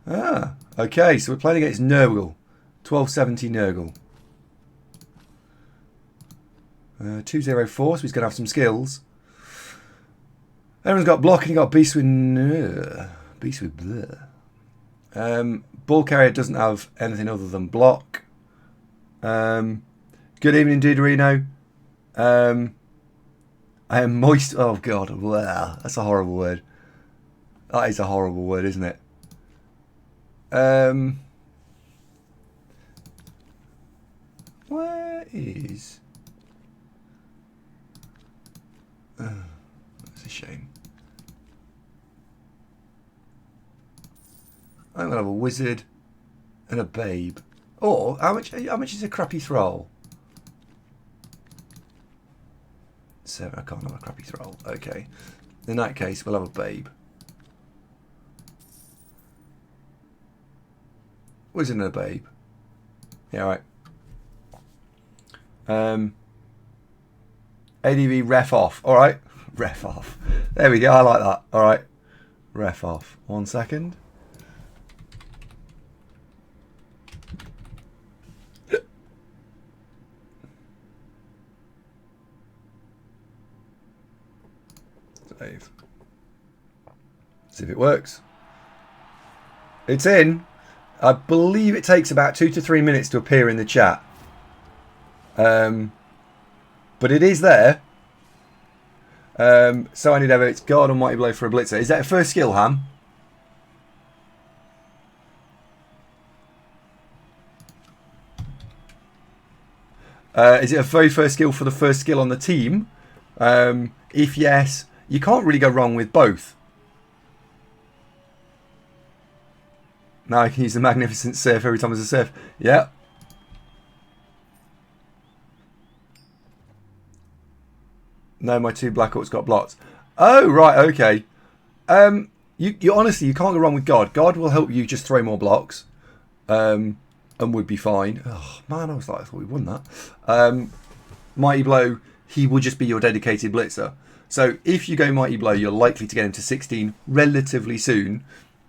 Ah, okay, so we're playing against Nurgle. 1270 Nurgle. 204, so he's going to have some skills. Everyone's got block and he got beast with... beast with bleh. Ball carrier doesn't have anything other than block. Good evening, Duderino. I am moist... Oh, God. Wow, that's a horrible word. That is a horrible word, isn't it? Where is... that's a shame. I'm gonna have a wizard and a babe. Or how much is a crappy thrall? 7. I can't have a crappy thrall. Okay. In that case, we'll have a babe. Wizard and a babe. Yeah, right. ADV ref off. All right, ref off. There we go. I like that. All right, ref off. 1 second. Save. See if it works. It's in. I believe it takes about 2 to 3 minutes to appear in the chat. But it is there. So I need ever. It's guard and mighty blow for a blitzer. Is that a first skill, Ham? Is it a very first skill for the first skill on the team? If yes, you can't really go wrong with both. Now I can use the magnificent surf every time there's a surf. Yeah. No, my 2 black orcs got blocked. Oh, right, okay. You honestly, you can't go wrong with God. God will help you just throw more blocks. And would be fine. Oh, man, I thought we won that. Mighty Blow, he will just be your dedicated blitzer. So if you go Mighty Blow, you're likely to get him to 16 relatively soon,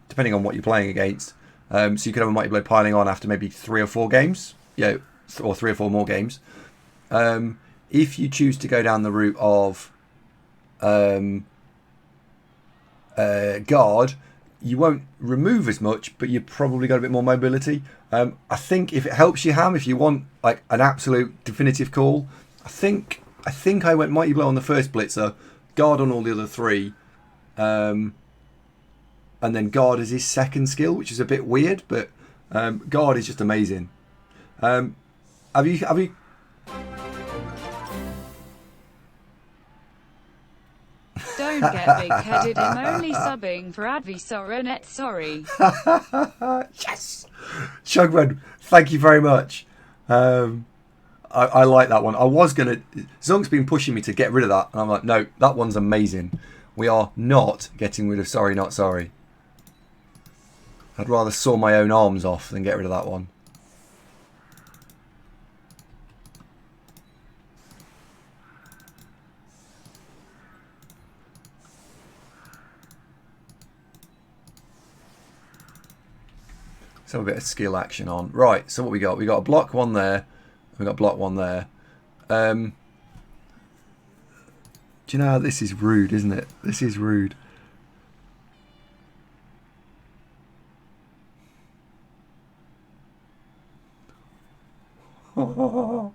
depending on what you're playing against. So you could have a Mighty Blow piling on after maybe 3 or 4 games. Yeah, or 3 or 4 more games. If you choose to go down the route of guard, you won't remove as much, but you've probably got a bit more mobility. I think if it helps you, Ham, if you want like an absolute definitive call, I think I went Mighty Blow on the first blitzer, guard on all the other 3, and then guard as his second skill, which is a bit weird, but guard is just amazing. Have you? Don't get big-headed. I'm only subbing for Advi Soronet. Sorry. Yes, Chugman, thank you very much. I like that one. I was gonna. Zonk's been pushing me to get rid of that, and I'm like, no, that one's amazing. We are not getting rid of sorry, not sorry. I'd rather saw my own arms off than get rid of that one. So a bit of skill action on. Right, so what we got? We got a block one there. We got block one there. Do you know how this is rude, isn't it? This is rude. Oh,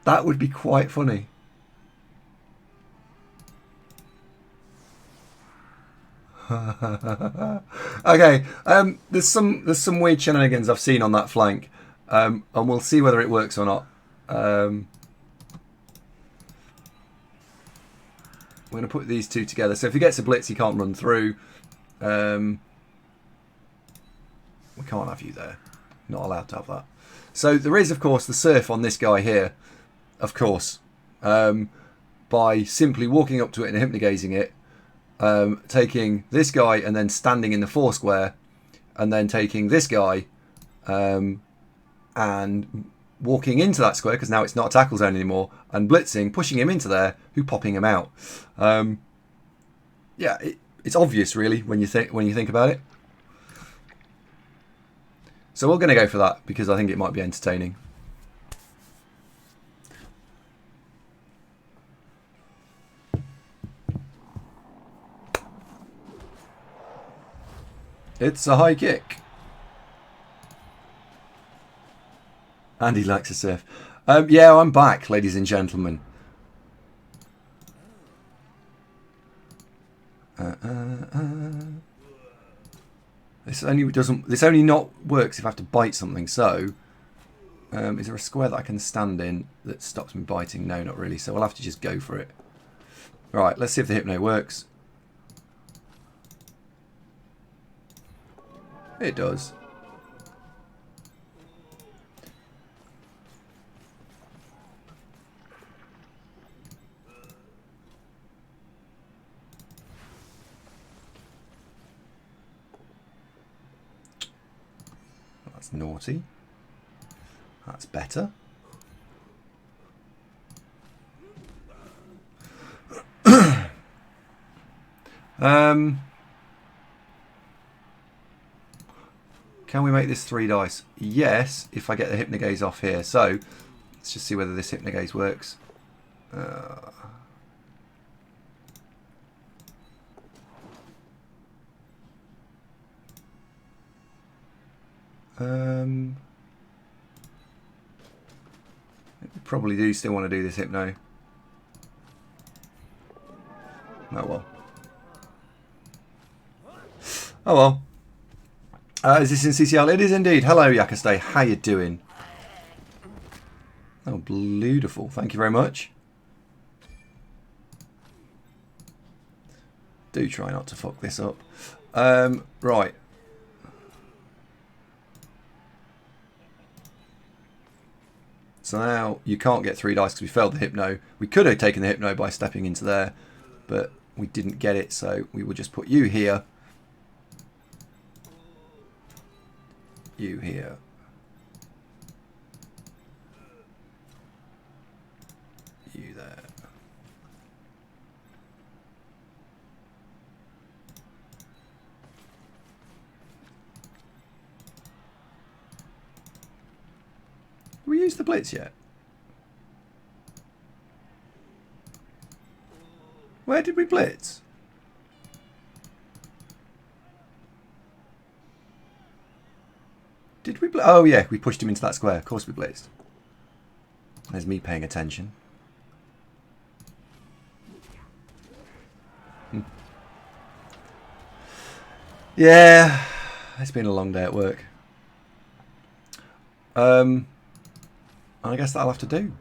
that would be quite funny. Okay, there's some weird shenanigans I've seen on that flank, and we'll see whether it works or not. We're going to put these 2 together. So if he gets a blitz, he can't run through. We can't have you there. Not allowed to have that. So there is, of course, the surf on this guy here. Of course, by simply walking up to it and hypnogazing it. Taking this guy and then standing in the 4 square, and then taking this guy and walking into that square, because now it's not a tackle zone anymore, and blitzing, pushing him into there, popping him out. Yeah, it's obvious really when you think about it. So we're going to go for that because I think it might be entertaining. It's a high kick. Andy likes to surf. Yeah, I'm back, ladies and gentlemen. This only not works if I have to bite something. So, is there a square that I can stand in that stops me biting? No, not really. So we'll have to just go for it. Right, let's see if the hypno works. It does. That's naughty. That's better. Can we make this 3 dice? Yes, if I get the Hypnogaze off here. So, let's just see whether this Hypnogaze works. We probably do still want to do this Hypno. Oh well. Oh well. Is this in CCL? It is indeed. Hello, Yakastay. How you doing? Oh, beautiful. Thank you very much. Do try not to fuck this up. Right. So now you can't get 3 dice because we failed the Hypno. We could have taken the Hypno by stepping into there, but we didn't get it, so we will just put you here. You here. You there. Have we used the blitz yet? Where did we blitz? Did we? Oh yeah, we pushed him into that square. Of course we blitzed. There's me paying attention. Yeah, it's been a long day at work. I guess that'll have to do.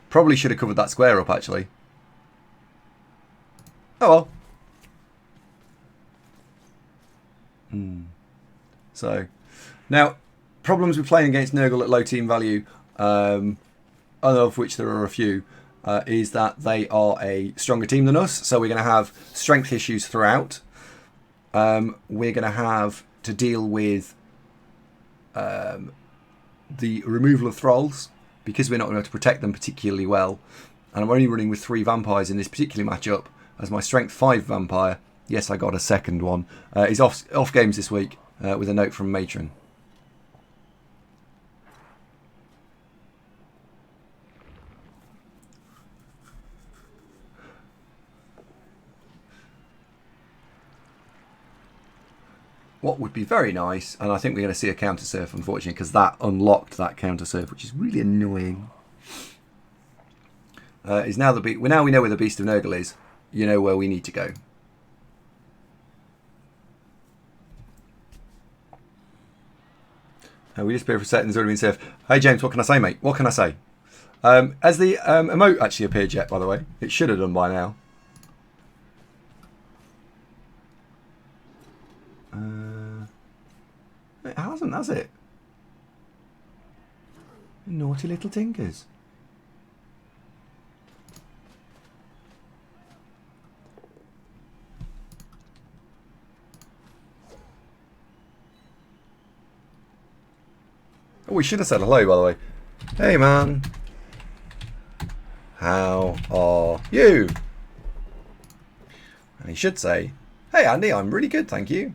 Probably should have covered that square up actually. Oh well. So, now, problems with playing against Nurgle at low team value, of which there are a few, is that they are a stronger team than us. So we're going to have strength issues throughout. We're going to have to deal with the removal of thralls because we're not going to be able to protect them particularly well. And I'm only running with 3 vampires in this particular matchup as my strength 5 vampire. Yes, I got a second one. Is off games this week. With a note from Matron. What would be very nice, and I think we're going to see a counter surf, unfortunately, because that unlocked that counter surf, which is really annoying. Is now the we know where the Beast of Nurgle is. You know where we need to go. We just appear for settings already been saved. Hey James, what can I say, mate? What can I say? Has the emote actually appeared yet, by the way? It should have done by now. It hasn't, has it? Naughty little tinkers. Oh, we should have said hello, by the way. Hey, man. How are you? And he should say, "Hey Andy, I'm really good, thank you."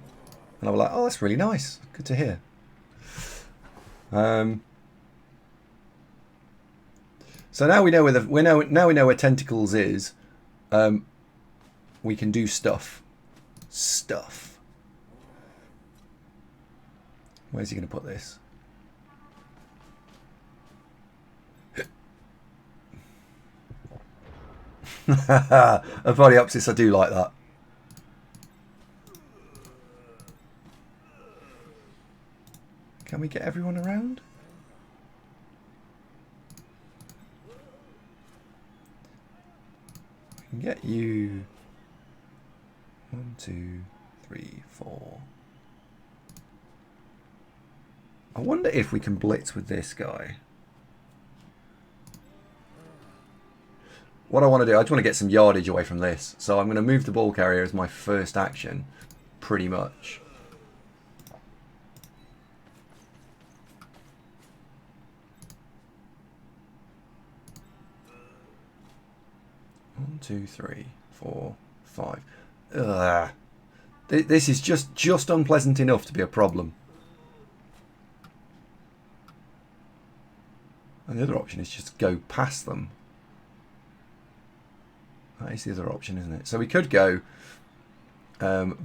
And I'm like, "Oh, that's really nice. Good to hear." So now we know where tentacles is. We can do stuff. Where's he going to put this? A Polyopsis, I do like that. Can we get everyone around? We can get you 1, 2, 3, 4. I wonder if we can blitz with this guy. What I want to do, I just want to get some yardage away from this. So I'm going to move the ball carrier as my first action, pretty much. One, 2, 3, 4, 5. Ugh. This is just unpleasant enough to be a problem. And the other option is just go past them. That is the other option, isn't it? So we could go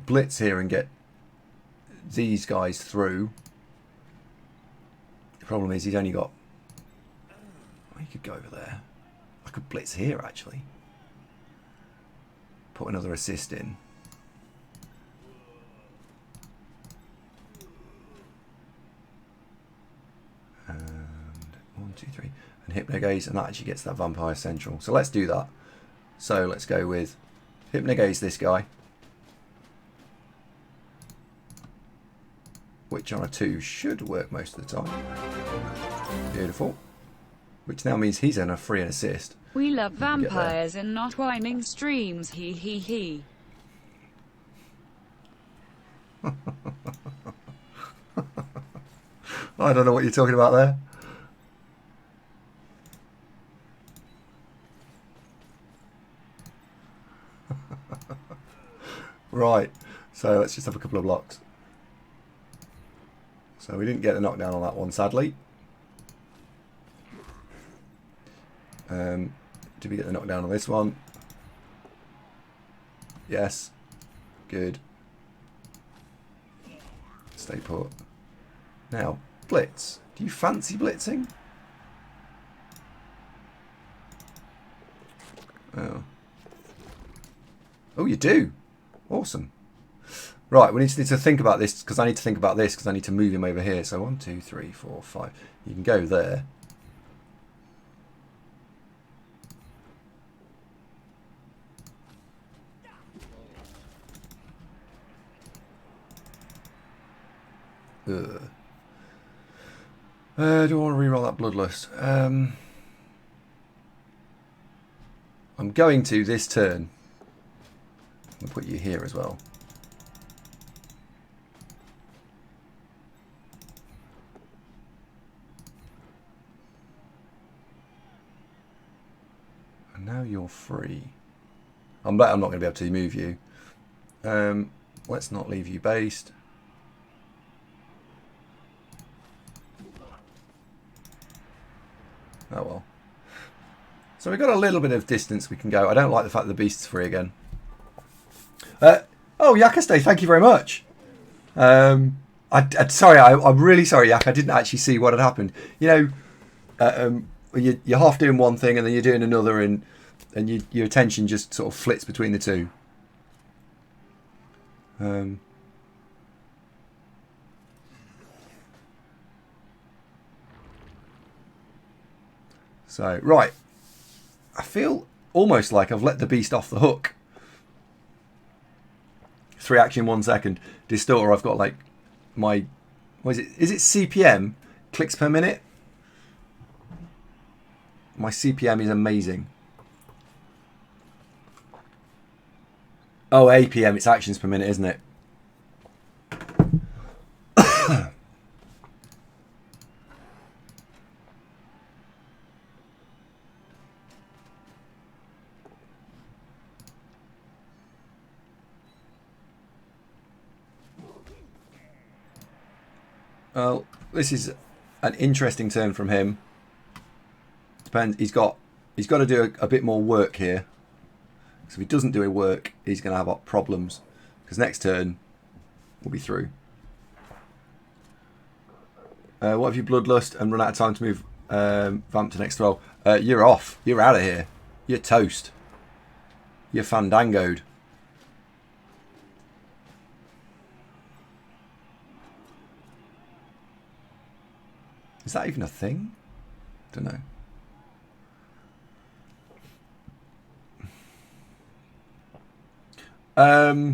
blitz here and get these guys through. The problem is he's only got... He could go over there. I could blitz here, actually. Put another assist in. And 1, 2, 3. And Hypnogaze, and that actually gets that Vampire Central. So let's do that. So let's go with Hypnogaze this guy. Which on a 2 should work most of the time. Beautiful. Which now means he's on a free and assist. We love vampires and not whining streams, he he he. I don't know what you're talking about there. Right, so let's just have a couple of blocks. So we didn't get the knockdown on that one, sadly. Did we get the knockdown on this one? Yes. Good. Stay put. Now, blitz. Do you fancy blitzing? Oh. Oh, you do. Awesome. Right, we need to think about this because I need to think about this because I need to move him over here. So 1, 2, 3, 4, 5. You can go there. Do I want to reroll that Bloodlust? I'm going to this turn. I'll put you here as well. And now you're free. I'm not going to be able to move you. Let's not leave you based. Oh well. So we've got a little bit of distance we can go. I don't like the fact that the beast's free again. Oh, Yakaste, thank you very much. I'm really sorry, Yak. I didn't actually see what had happened. You know, you're half doing one thing and then you're doing another, and your attention just sort of flits between the two. So, right. I feel almost like I've let the beast off the hook. 3 action, 1 second. Distorter, I've got like my... What is it? Is it CPM? Clicks per minute? My CPM is amazing. Oh, APM, it's actions per minute, isn't it? Well, this is an interesting turn from him. Depends. He's got to do a bit more work here. So if he doesn't do a work, he's going to have problems. Because next turn, we'll be through. What have you bloodlust and run out of time to move Vamp to next throw? You're off. You're out of here. You're toast. You're fandangoed. Is that even a thing? Don't know.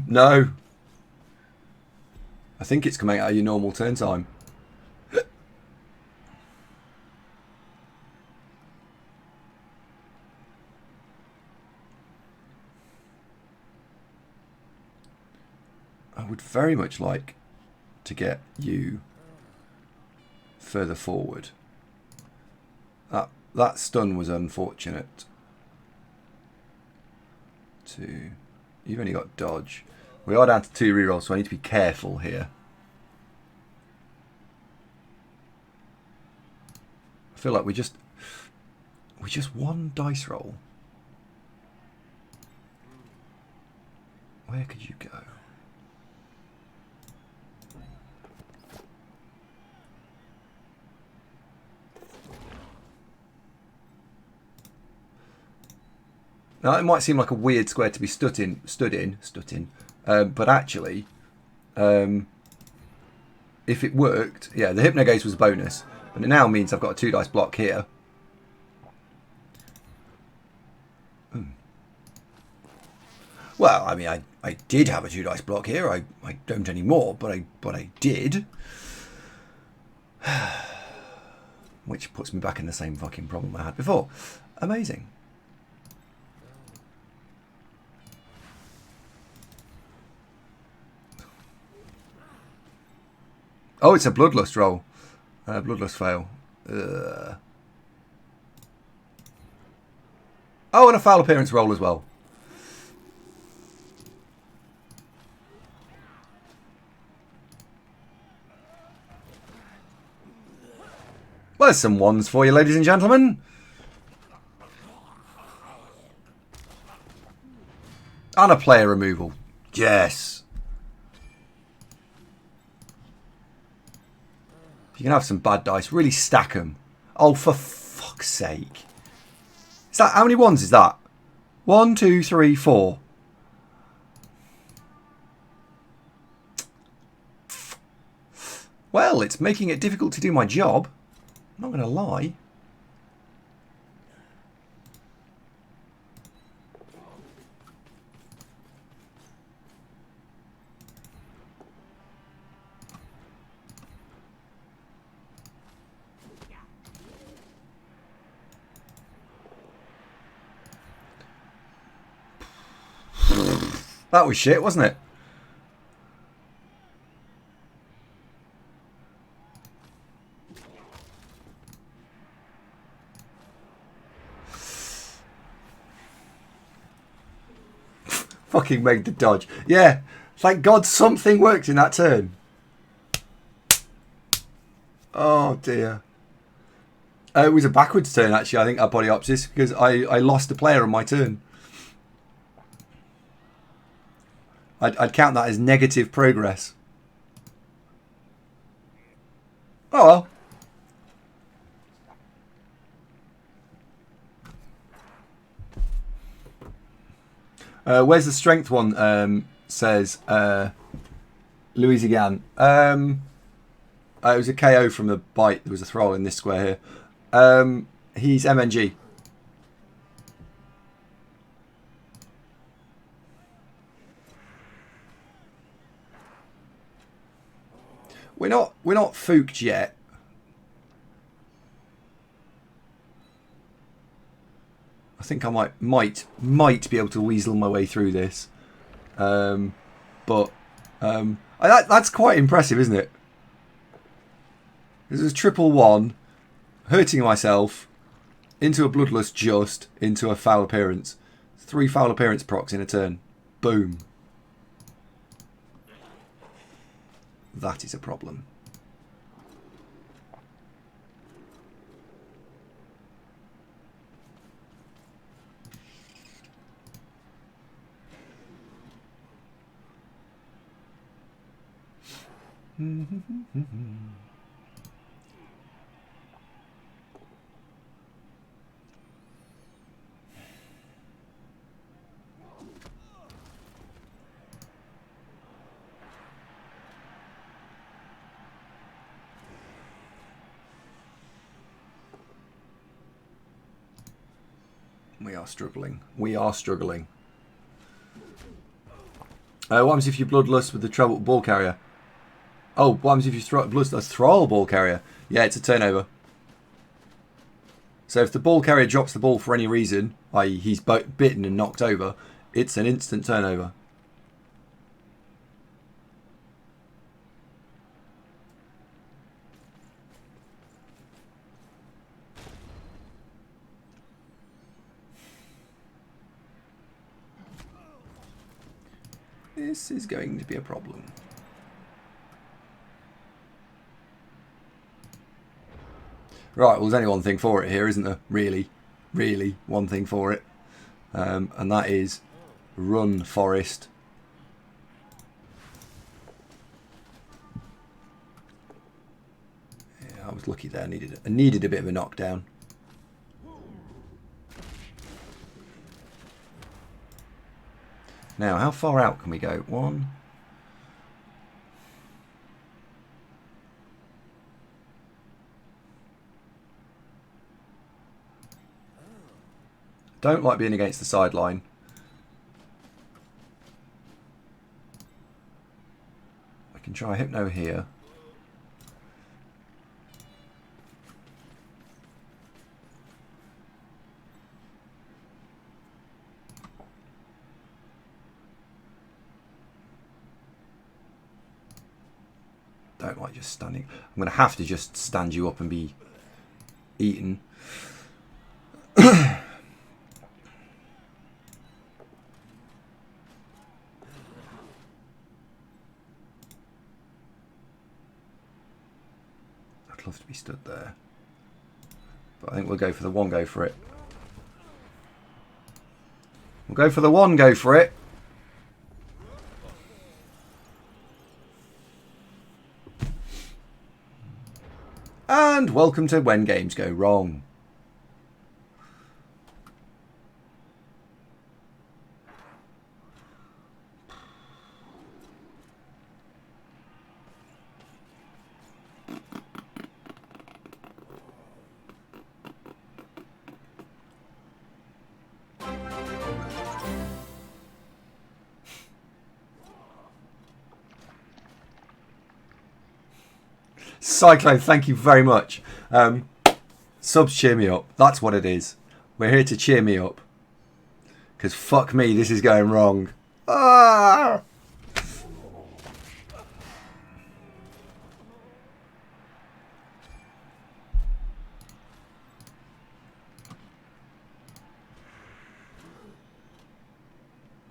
No. I think it's coming out of your normal turn time. I would very much like to get you further forward. That stun was unfortunate. You've only got dodge. We are down to 2 rerolls, so I need to be careful here. I feel like we just one dice roll. Where could you go? Now, it might seem like a weird square to be stood in, but actually, if it worked, yeah, the Hypnogaze was a bonus, but it now means I've got a 2 dice block here. Well, I mean, I did have a 2 dice block here. I don't anymore, but I did. Which puts me back in the same fucking problem I had before. Amazing. Oh, it's a bloodlust roll. Bloodlust fail. Oh, and a foul appearance roll as well. Well, there's some ones for you, ladies and gentlemen. And a player removal. Yes. You can have some bad dice. Really stack them. Oh, for fuck's sake. Is that, how many ones is that? 1, 2, 3, 4. Well, it's making it difficult to do my job. I'm not going to lie. That was shit, wasn't it? Fucking made the dodge. Yeah, thank God something worked in that turn. Oh dear. It was a backwards turn actually, I think, our Polyopsis, because I lost a player on my turn. I'd count that as negative progress. Oh well. Where's the strength one? Says Louise again. It was a KO from the bite. There was a thrall in this square here. He's MNG. We're not fooked yet. I think I might be able to weasel my way through this, but that's quite impressive, isn't it? This is triple 1, hurting myself, into a bloodlust, just into a foul appearance. 3 foul appearance procs in a turn. Boom. That is a problem. We are struggling. We are struggling. What happens if you bloodlust with the treble ball carrier? Oh, what happens if you bloodlust thrall ball carrier? Yeah, it's a turnover. So if the ball carrier drops the ball for any reason, i.e. he's bitten and knocked over, it's an instant turnover. This is going to be a problem. Right, well, there's only one thing for it here, isn't there? Really, really, one thing for it. And that is run, Forest. Yeah, I was lucky there. I needed a bit of a knockdown. Now, how far out can we go? One. Don't like being against the sideline. I can try Hypno here. Don't like just standing. I'm going to have to just stand you up and be eaten. I'd love to be stood there. But I think we'll go for the one go for it. We'll go for the one go for it. And welcome to When Games Go Wrong. Cyclone, thank you very much. Subs cheer me up. That's what it is. We're here to cheer me up. Because fuck me, this is going wrong. Ah!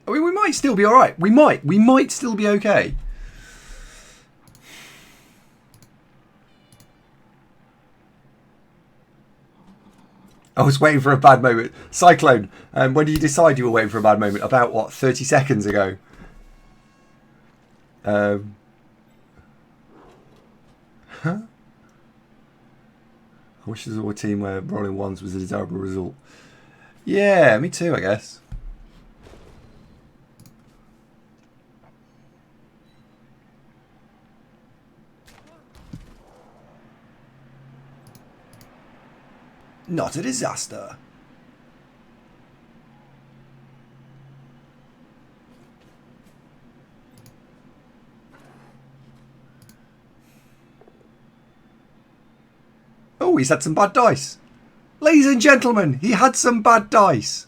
I mean, we might still be alright. We might still be okay. I was waiting for a bad moment. Cyclone, when did you decide you were waiting for a bad moment? About, what, 30 seconds ago? Huh? I wish there was a team where rolling ones was a desirable result. Yeah, me too, I guess. Not a disaster. Oh, he's had some bad dice. Ladies and gentlemen, he had some bad dice.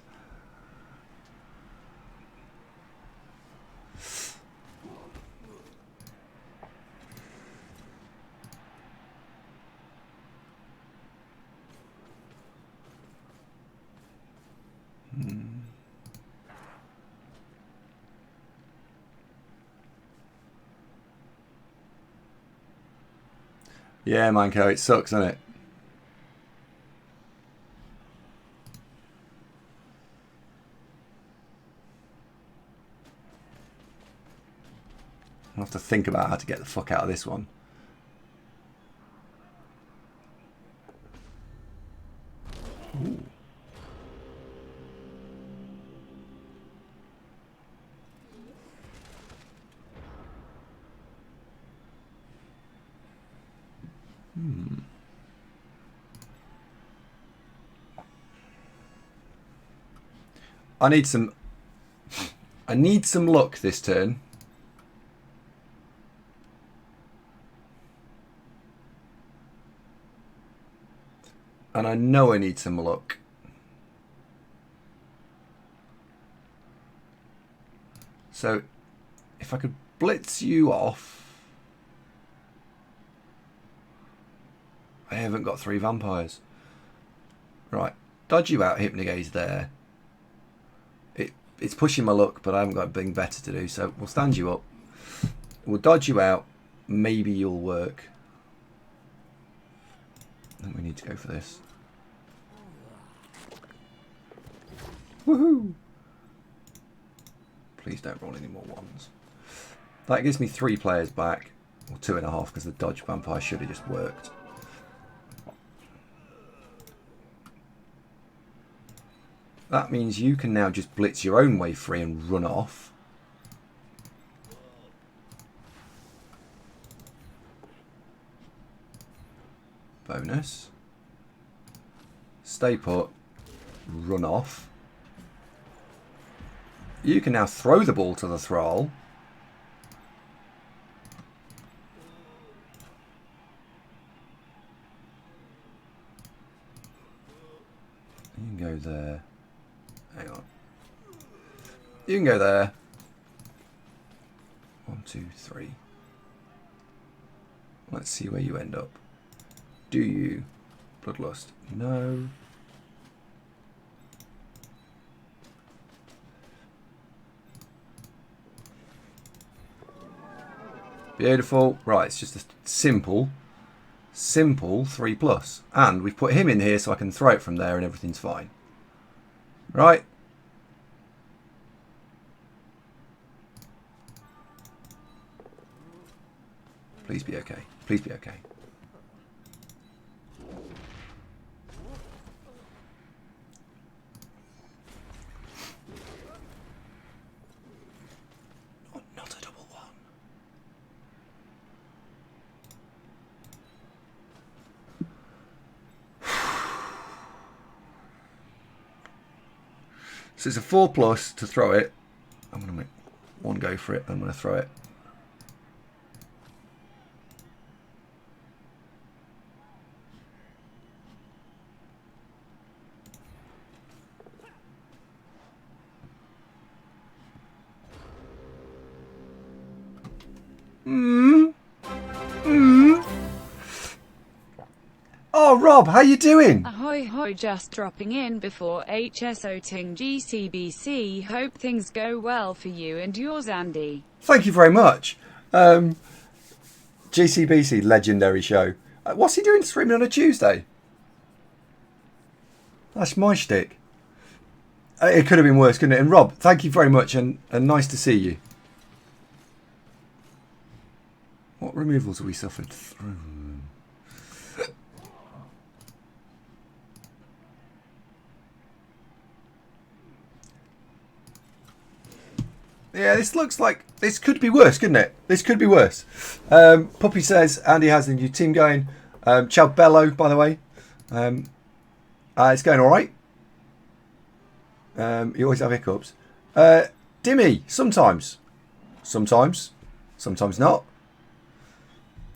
Yeah, Manco, it sucks, doesn't it? I'll have to think about how to get the fuck out of this one. Ooh. I need some luck this turn. And I know I need some luck. So if I could blitz you off. I haven't got 3 vampires. Right, dodge you out, Hypnogaze there. It's pushing my luck, but I haven't got anything better to do, so we'll stand you up. We'll dodge you out. Maybe you'll work. I think we need to go for this. Woohoo! Please don't roll any more ones. That gives me 3 players back. Or 2.5, because the dodge vampire should have just worked. That means you can now just blitz your own way free and run off. Bonus. Stay put. Run off. You can now throw the ball to the thrall. You can go there. Hang on. You can go there. 1, 2, 3. Let's see where you end up. Do you? Bloodlust? No. Beautiful. Right, it's just a simple 3+. And we've put him in here so I can throw it from there and everything's fine. Right. Please be okay. Please be okay. Not a double one. So it's a 4+ to throw it. I'm going to make one go for it. I'm going to throw it. Oh, Rob, how you doing? Ahoy hoy, just dropping in before HSO Ting GCBC. Hope things go well for you and yours, Andy. Thank you very much. GCBC, legendary show. What's he doing streaming on a Tuesday? That's my shtick. It could have been worse, couldn't it? And Rob, thank you very much and nice to see you. What removals have we suffered through? Yeah, this looks like this could be worse, couldn't it? This could be worse. Puppy says Andy has the new team going. Ciao Bello, by the way. It's going all right. You always have hiccups. Dimmy, sometimes not.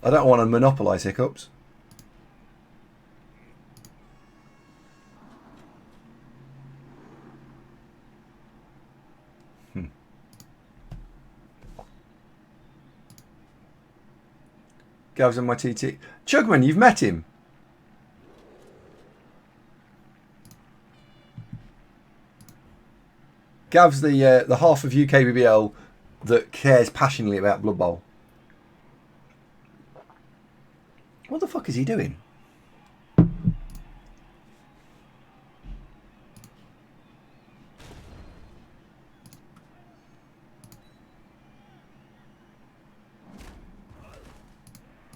I don't want to monopolise hiccups. Gav's on my TT. Chugman, you've met him. Gav's the half of UKBBL that cares passionately about Blood Bowl. What the fuck is he doing?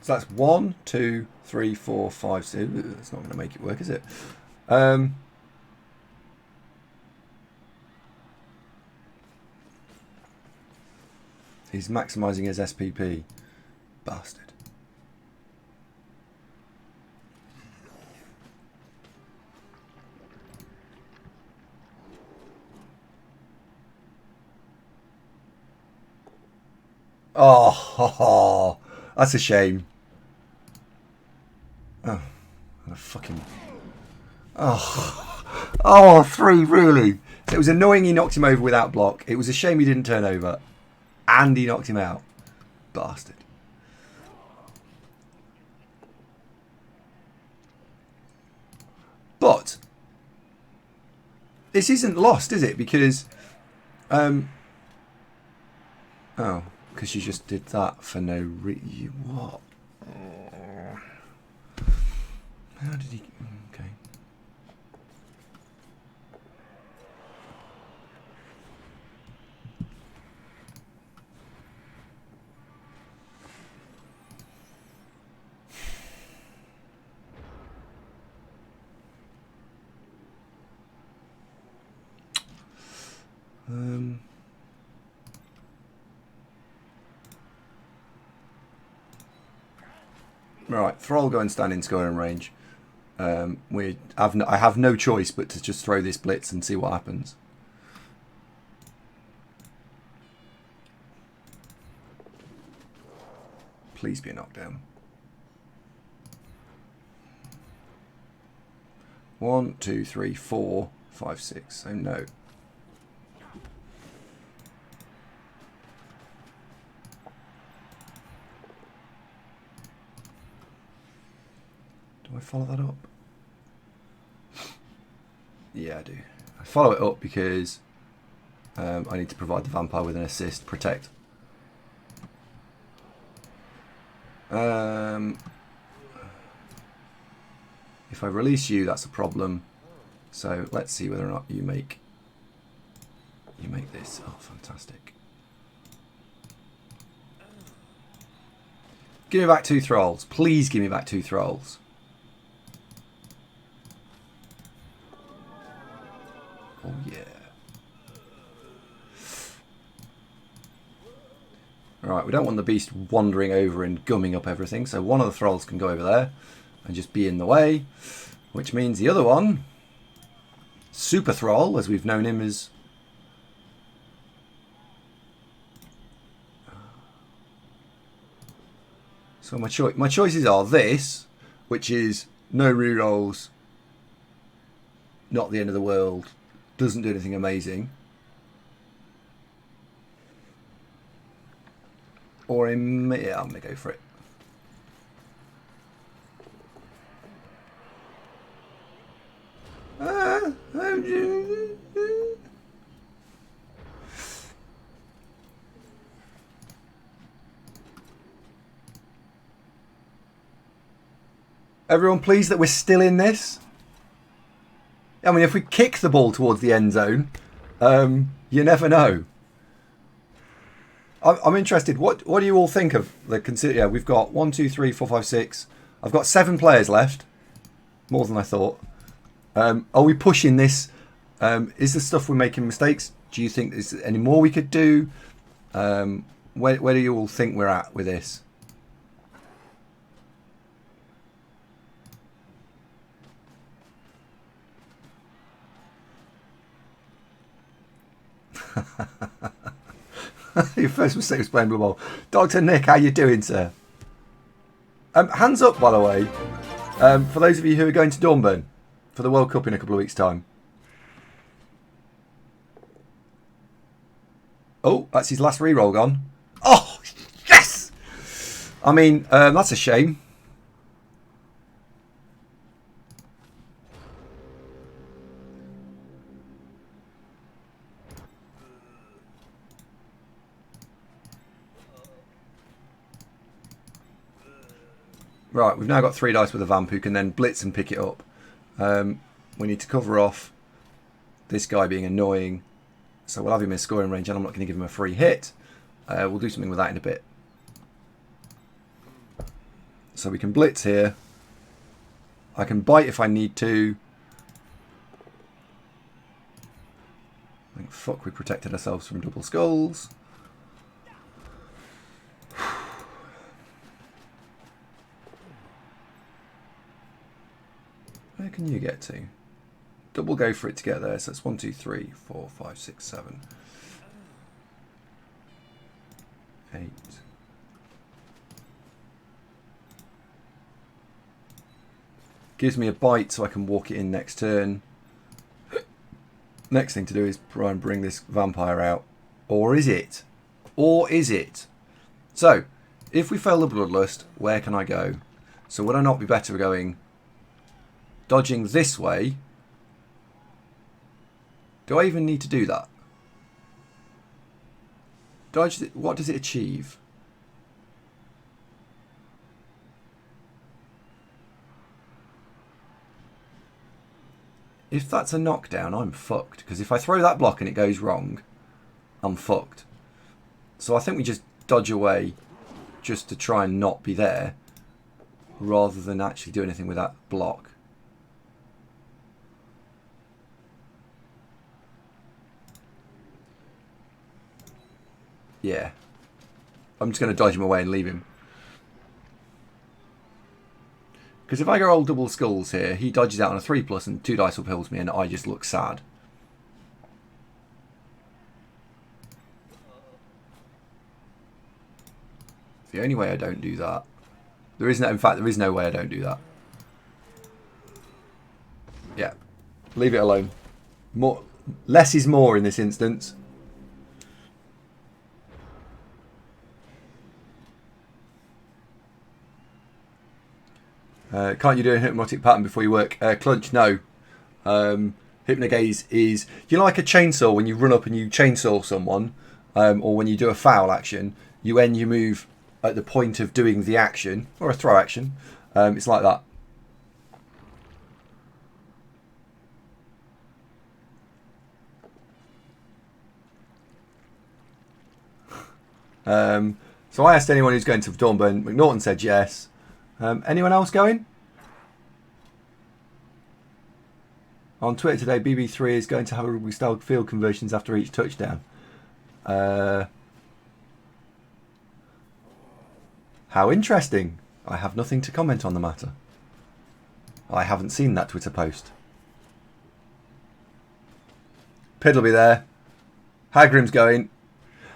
So that's 1, 2, 3, 4, 5, 6. It's not going to make it work, is it? He's maximising his SPP. Bastard. Oh, that's a shame. Oh, a fucking... Oh, 3, really? So it was annoying he knocked him over without block. It was a shame he didn't turn over. And he knocked him out. Bastard. But this isn't lost, is it? Because... oh, because you just did that for no reason. What? How did he... Okay. Right, Thrall go and stand in scoring range. I have no choice but to just throw this blitz and see what happens. Please be a knockdown. 1, 2, 3, 4, 5, 6. So no. Do I follow that up? Yeah, I do. I follow it up because I need to provide the vampire with an assist, protect. If I release you, that's a problem. So let's see whether or not you make this. Oh, fantastic. Give me back 2 thralls. Please give me back 2 thralls. Oh, yeah. Alright, we don't want the beast wandering over and gumming up everything, so one of the thralls can go over there and just be in the way, which means the other one, Super Thrall, as we've known him as... So my choices are this, which is no rerolls, not the end of the world, doesn't do anything amazing. Or yeah, I'm going to go for it. Everyone pleased that we're still in this? I mean, if we kick the ball towards the end zone, you never know. I'm interested. What do you all think of the consider? Yeah, we've got 1, 2, 3, 4, 5, 6. I've got 7 players left, more than I thought. Are we pushing this? Is the stuff we're making mistakes? Do you think there's any more we could do? Where do you all think we're at with this? Your first mistake was playing Blue Ball. Dr. Nick, how you doing, sir? Hands up, by the way, for those of you who are going to Dornbirn for the World Cup in a couple of weeks' time. Oh, that's his last reroll gone. Oh, yes! I mean, that's a shame. Right, we've now got 3 dice with a vamp who can then blitz and pick it up. We need to cover off this guy being annoying. So we'll have him in scoring range and I'm not going to give him a free hit. We'll do something with that in a bit. So we can blitz here. I can bite if I need to. Thank fuck we protected ourselves from double skulls. Where can you get to? Double go for it to get there. So it's 1, 2, 3, 4, 5, 6, 7, 8. Gives me a bite so I can walk it in next turn. Next thing to do is try and bring this vampire out. Or is it? Or is it? So, if we fail the Bloodlust, where can I go? So would I not be better going dodging this way? Do I even need to do that? Dodge, what does it achieve? If that's a knockdown, I'm fucked. Because if I throw that block and it goes wrong, I'm fucked. So I think we just dodge away just to try and not be there, rather than actually do anything with that block. Yeah. I'm just going to dodge him away and leave him. Because if I go old double skulls here, he dodges out on a 3+ and 2 dice uphills me and I just look sad. It's the only way I don't do that. There is no, in fact, there is no way I don't do that. Yeah. Leave it alone. More, less is more in this instance. Can't you do a hypnotic pattern before you work? Clunch, no. Hypnogaze is... You know, like a chainsaw, when you run up and you chainsaw someone, or when you do a foul action, you end your move at the point of doing the action, or a throw action. It's like that. So I asked anyone who's going to Dornburn. McNaughton said yes. Anyone else going? On Twitter today, BB3 is going to have a rugby-style field conversions after each touchdown. How interesting. I have nothing to comment on the matter. I haven't seen that Twitter post. Pid will be there. Hagrim's going.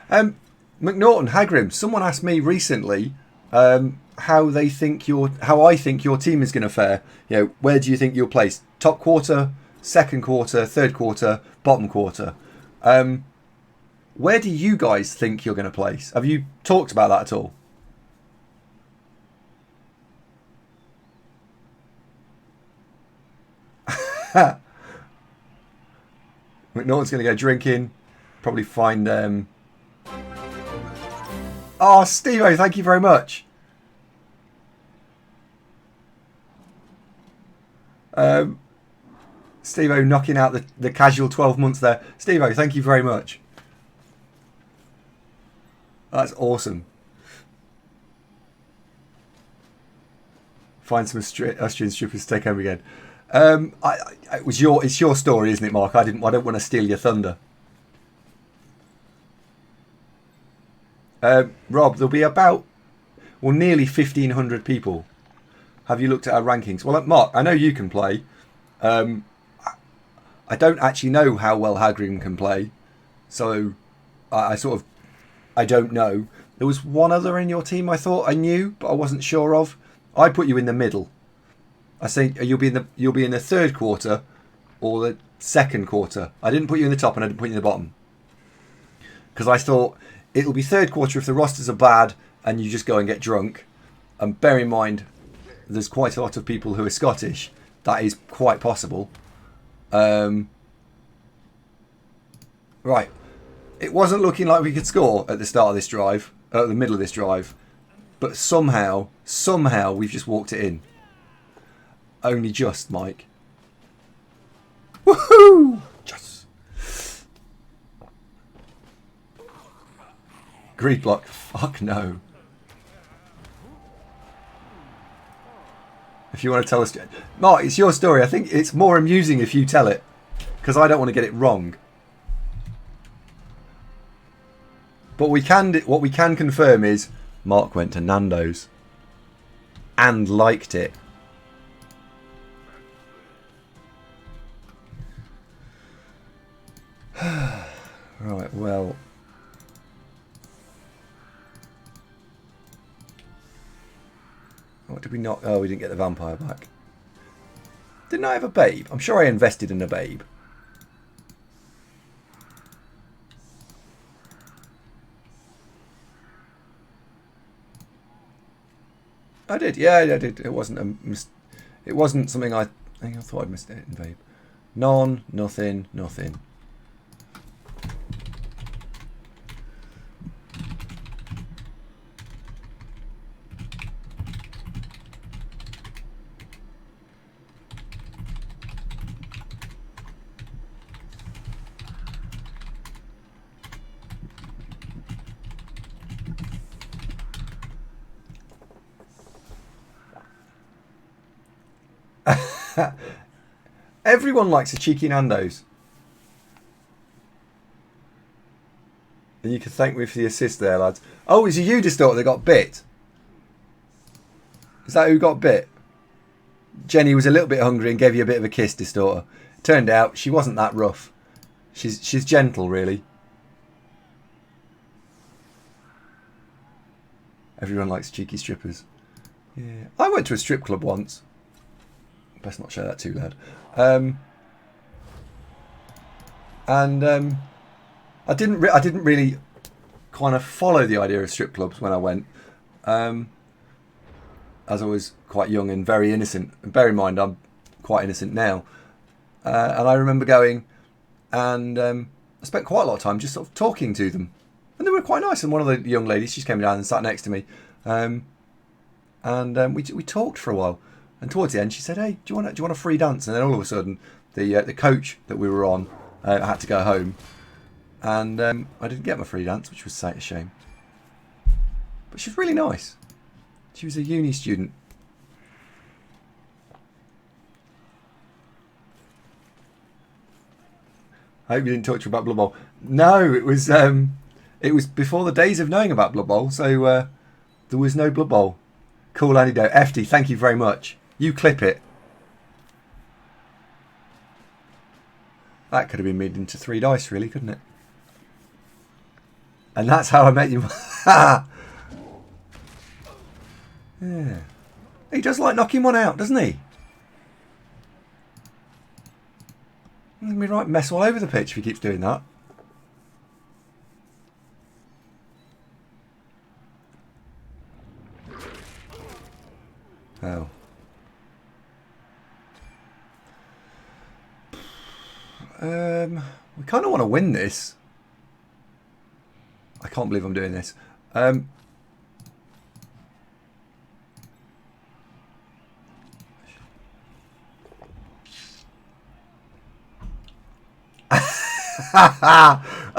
McNaughton, Hagrim, someone asked me recently how I think your team is going to fare. You know, where do you think you'll place? Top quarter, second quarter, third quarter, bottom quarter. Where do you guys think you're going to place? Have you talked about that at all? McNaughton's going to go drinking. Probably find... Oh, Steve-O, thank you very much. Steve-O knocking out the casual 12 months there. Steve-O, thank you very much. That's awesome. Find some Austrian strippers to take home again. It's your story, isn't it, Mark? I don't want to steal your thunder. Rob, there'll be about, well, nearly 1,500 people. Have you looked at our rankings? Well, Mark, I know you can play. I don't actually know how well Hagrim can play, so I don't know. There was one other in your team I thought I knew, but I wasn't sure of. I put you in the middle. I say you'll be in the third quarter or the second quarter. I didn't put you in the top and I didn't put you in the bottom because I thought it'll be third quarter if the rosters are bad and you just go and get drunk. And bear in mind, there's quite a lot of people who are Scottish. That is quite possible. Right. It wasn't looking like we could score at the start of this drive, at the middle of this drive. But somehow we've just walked it in. Only just, Mike. Woohoo! Yes! Greed block. Fuck no. If you want to tell us, Mark, it's your story. I think it's more amusing if you tell it, because I don't want to get it wrong. But what we can confirm is Mark went to Nando's and liked it. Right, well. What did we not? Oh, we didn't get the vampire back. Didn't I have a babe? I'm sure I invested in a babe. I did, yeah, I did. It wasn't something I think I thought I'd missed it in babe. None, nothing, nothing. Everyone likes a cheeky Nando's. And you can thank me for the assist there, lads. Oh, it's a you distorter that got bit. Is that who got bit? Jenny was a little bit hungry and gave you a bit of a kiss, distorter. Turned out she wasn't that rough. She's gentle, really. Everyone likes cheeky strippers. Yeah, I went to a strip club once. Best not show that too loud. I didn't really kind of follow the idea of strip clubs when I went, as I was quite young and very innocent. And bear in mind, I'm quite innocent now. And I remember going, and I spent quite a lot of time just sort of talking to them, and they were quite nice. And one of the young ladies, she came down and sat next to me, we talked for a while. And towards the end, she said, "Hey, do you want a free dance?" And then all of a sudden, the coach that we were on had to go home, and I didn't get my free dance, which was a shame. But she was really nice. She was a uni student. I hope you didn't talk to her about Blood Bowl. No, it was before the days of knowing about Blood Bowl, so there was no Blood Bowl. Cool anecdote. FD, thank you very much. You clip it. That could have been made into 3 dice, really, couldn't it? And that's how I met you. Yeah. He does like knocking one out, doesn't he? He's going to be right mess all over the pitch if he keeps doing that. Oh. We kind of want to win this. I can't believe I'm doing this.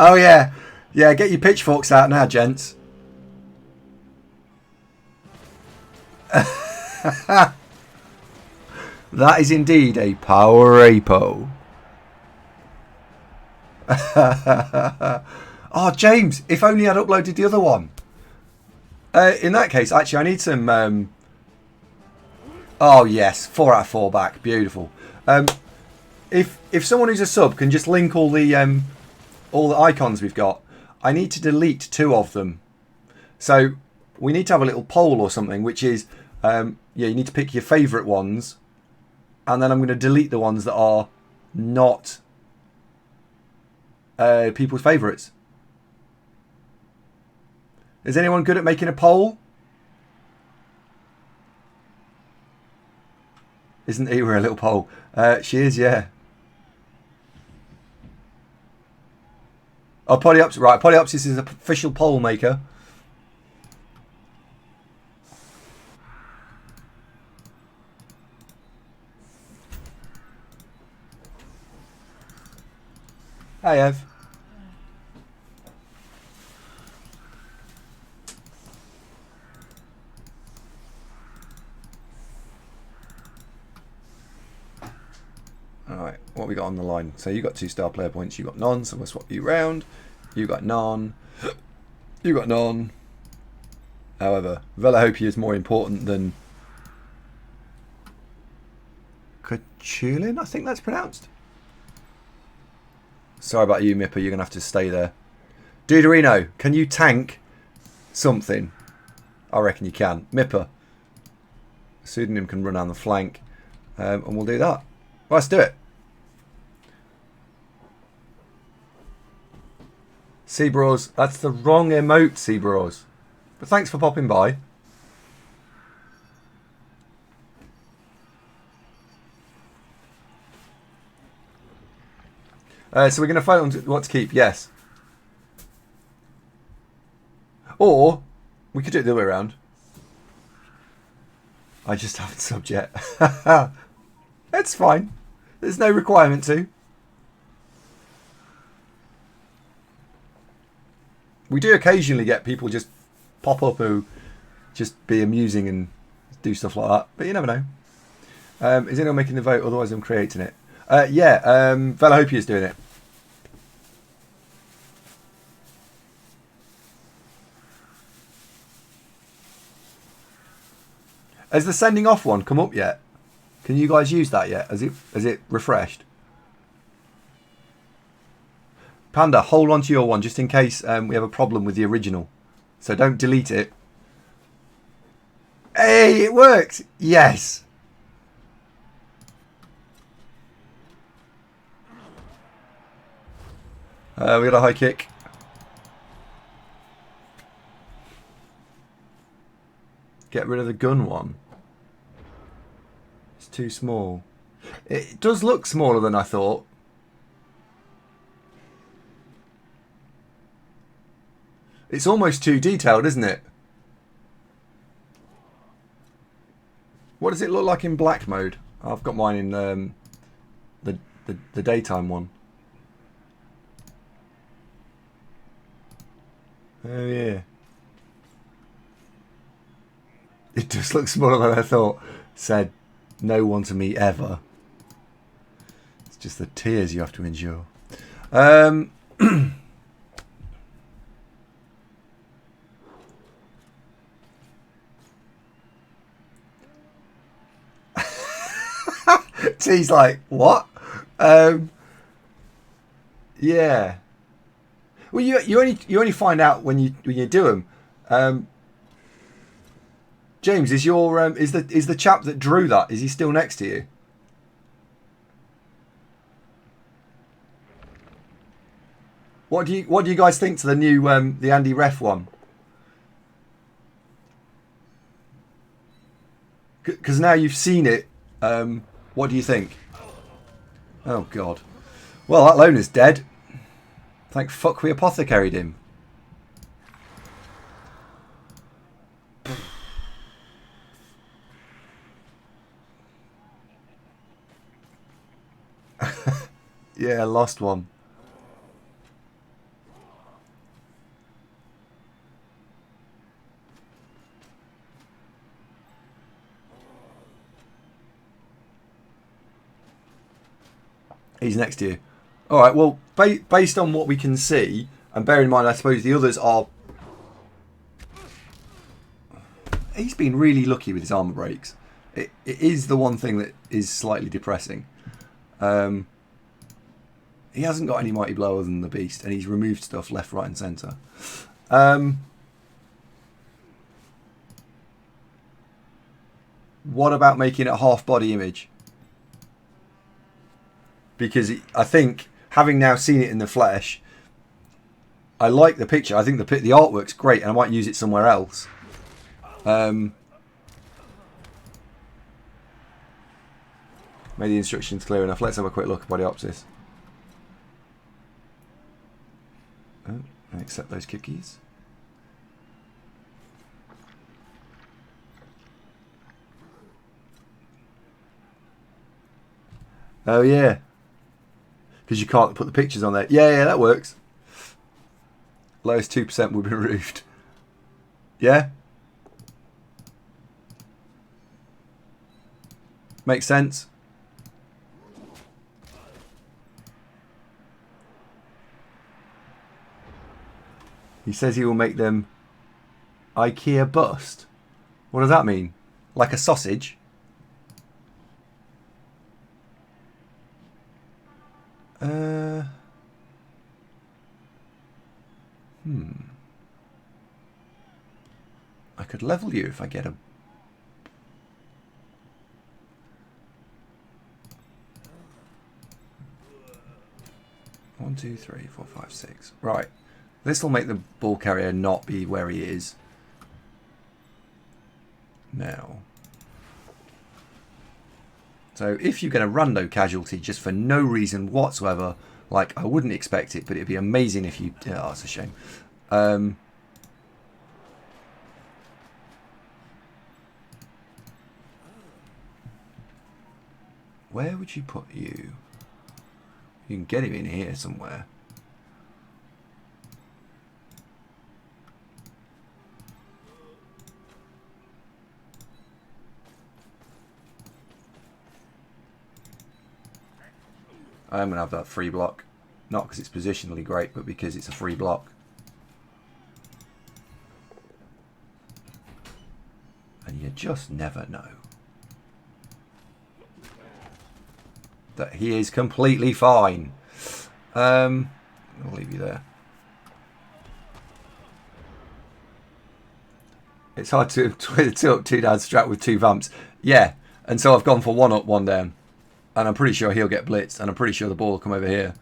Oh yeah. Yeah, get your pitchforks out now, gents. That is indeed a power apo. Oh, James, if only I'd uploaded the other one. In that case, actually, I need some... Oh, yes, 4 out of 4 back. Beautiful. If someone who's a sub can just link all the icons we've got, I need to delete 2 of them. So we need to have a little poll or something, which is, yeah, you need to pick your favourite ones, and then I'm going to delete the ones that are not people's favourites. Is anyone good at making a poll? Isn't Ewa a little poll? She is, yeah. Oh, Polyopsis, right. Polyopsis is an official poll maker. Hi, Ev. Alright, what we got on the line? So you got 2-star player points, you got none, so we'll swap you round. You got none. You got none. However, Velahopia is more important than Cachulin, I think that's pronounced. Sorry about you, Mipper, you're going to have to stay there. Duderino, can you tank something? I reckon you can. Mipper. Pseudonym can run down the flank. And we'll do that. Well, let's do it. Seabros, that's the wrong emote, Seabros. But thanks for popping by. So we're going to vote on what to keep, yes. Or, we could do it the other way around. I just haven't subbed yet. It's fine. There's no requirement to. We do occasionally get people just pop up who just be amusing and do stuff like that. But you never know. Is anyone making the vote? Otherwise I'm creating it. Yeah, Velahopia is doing it. Has the sending off one come up yet? Can you guys use that yet? Has it refreshed? Panda, hold on to your one just in case we have a problem with the original. So don't delete it. Hey, it works! Yes! We got a high kick. Get rid of the gun one. It's too small. It does look smaller than I thought. It's almost too detailed, isn't it? What does it look like in black mode? I've got mine in the daytime one. Oh yeah. It does look smaller than I thought. Said no one to me ever. It's just the tears you have to endure. T's like, what? Yeah. Well, you only find out when you do them. James, is the chap that drew that? Is he still next to you? What do you guys think to the new the Andy Ref one? Because now you've seen it. What do you think? Oh God. Well, that loner's dead. Thank fuck we apothecaried him. Yeah, lost one. He's next to you. All right, well, based on what we can see, and bear in mind, I suppose the others are... He's been really lucky with his armor breaks. It is the one thing that is slightly depressing. He hasn't got any mighty blow other than the beast, and he's removed stuff left, right, and centre. What about making it a half body image? Because I think, having now seen it in the flesh, I like the picture. I think the artwork's great, and I might use it somewhere else. Made the instructions clear enough. Let's have a quick look at Bodyopsis. Oh, I accept those cookies. Oh yeah. Because you can't put the pictures on there. Yeah, that works. Lowest 2% will be removed. Yeah? Makes sense. He says he will make them IKEA bust. What does that mean? Like a sausage? I could level you if I get a... One, two, three, four, five, six. Right. This will make the ball carrier not be where he is. Now. So if you get a rando casualty just for no reason whatsoever, like I wouldn't expect it, but it'd be amazing if you... Oh, it's a shame. Where would you put you? You can get him in here somewhere. I'm going to have that free block. Not because it's positionally great, but because it's a free block. And you just never know. That he is completely fine. I'll leave you there. It's hard to two up, two down strat with two vamps. Yeah, and so I've gone for one up, one down. And I'm pretty sure he'll get blitzed, and I'm pretty sure the ball will come over here.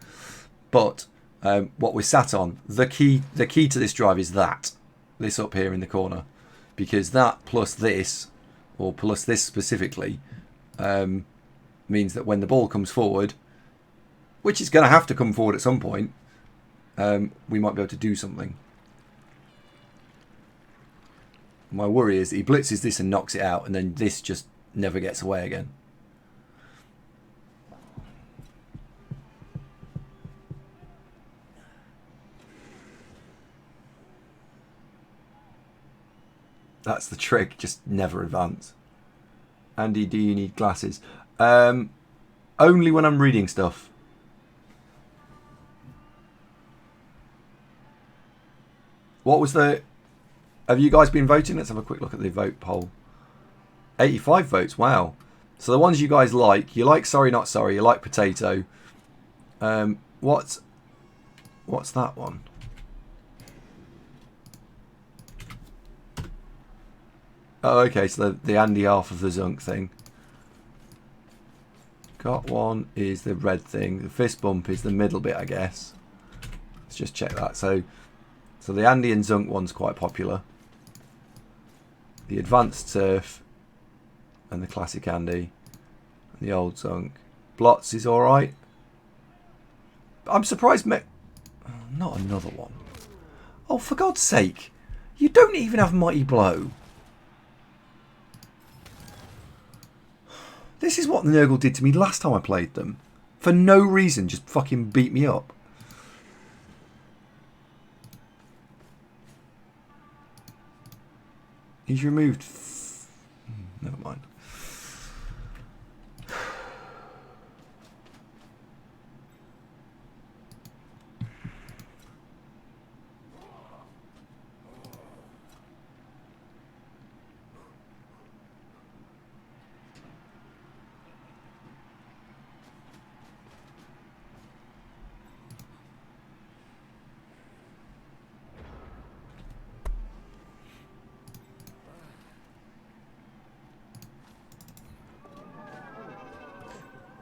But what we're sat on, the key to this drive is this up here in the corner. Because that plus this, or plus this specifically, means that when the ball comes forward, which is going to have to come forward at some point, we might be able to do something. My worry is that he blitzes this and knocks it out, and then this just never gets away again. That's the trick, just never advance. Andy, do you need glasses? Only when I'm reading stuff. What was the... Have you guys been voting? Let's have a quick look at the vote poll. 85 votes, wow. So the ones you guys like, Sorry Not Sorry, you like Potato. What's that one? Oh, okay, so the Andy half of the Zunk thing. Got one is the red thing. The fist bump is the middle bit, I guess. Let's just check that. So the Andy and Zunk one's quite popular. The advanced surf and the classic Andy and the old Zunk. Blots is all right. I'm surprised. Not another one. Oh, for God's sake! You don't even have Mighty Blow. This is what the Nurgle did to me last time I played them. For no reason, just fucking beat me up. He's removed... Never mind.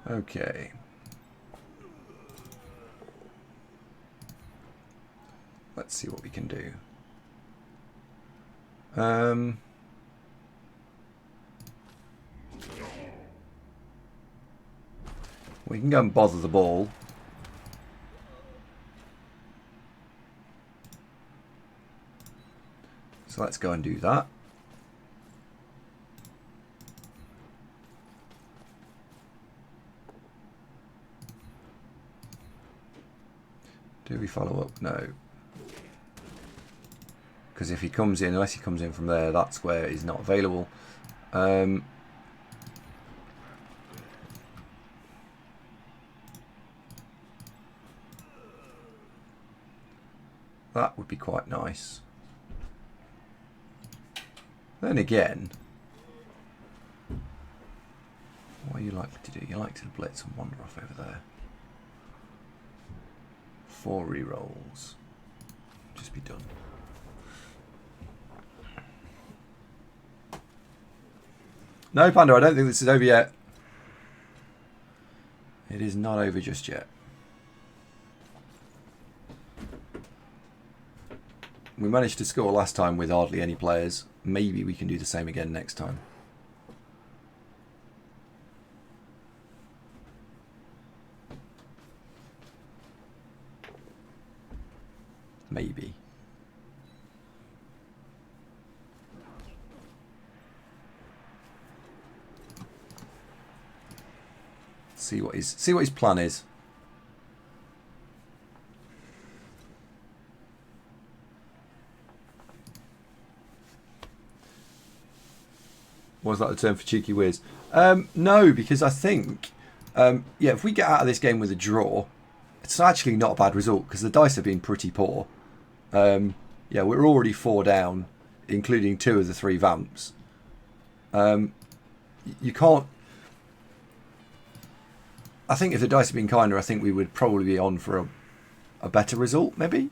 Okay. Let's see what we can do. We can go and bother the ball. So let's go and do that. Do we follow up? No. Because if he comes in, unless he comes in from there, that's where he's not available. That would be quite nice. Then again, what are you likely to do? You're likely to blitz and wander off over there. 4 rerolls. Just be done. No, Panda, I don't think this is over yet. It is not over just yet. We managed to score last time with hardly any players. Maybe we can do the same again next time. Maybe. See what his plan is. Was that a term for cheeky whiz? No, because I think, yeah, if we get out of this game with a draw, it's actually not a bad result because the dice have been pretty poor. Yeah, we're already 4 down, including 2 of the 3 vamps. You can't. I think if the dice had been kinder, I think we would probably be on for a better result, maybe.